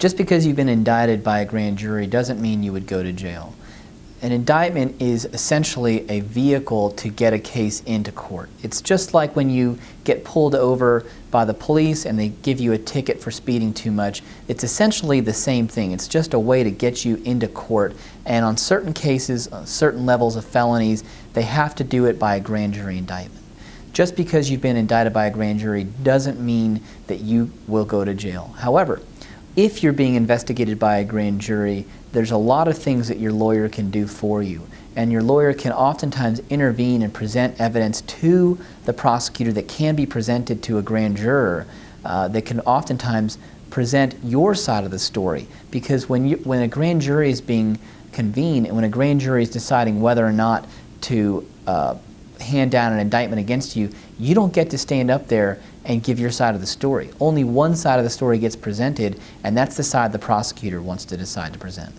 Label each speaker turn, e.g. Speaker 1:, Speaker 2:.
Speaker 1: Just because you've been indicted by a grand jury doesn't mean you would go to jail. An indictment is essentially a vehicle to get a case into court. It's just like when you get pulled over by the police and they give you a ticket for speeding too much. It's essentially the same thing. It's just a way to get you into court, and on certain cases, on certain levels of felonies, they have to do it by a grand jury indictment. Just because you've been indicted by a grand jury doesn't mean that you will go to jail. However, if you're being investigated by a grand jury, there's a lot of things that your lawyer can do for you. And your lawyer can oftentimes intervene and present evidence to the prosecutor that can be presented to a grand juror that can oftentimes present your side of the story. Because when a grand jury is being convened and when a grand jury is deciding whether or not to hand down an indictment against you, you don't get to stand up there and give your side of the story. Only one side of the story gets presented, and that's the side the prosecutor wants to decide to present.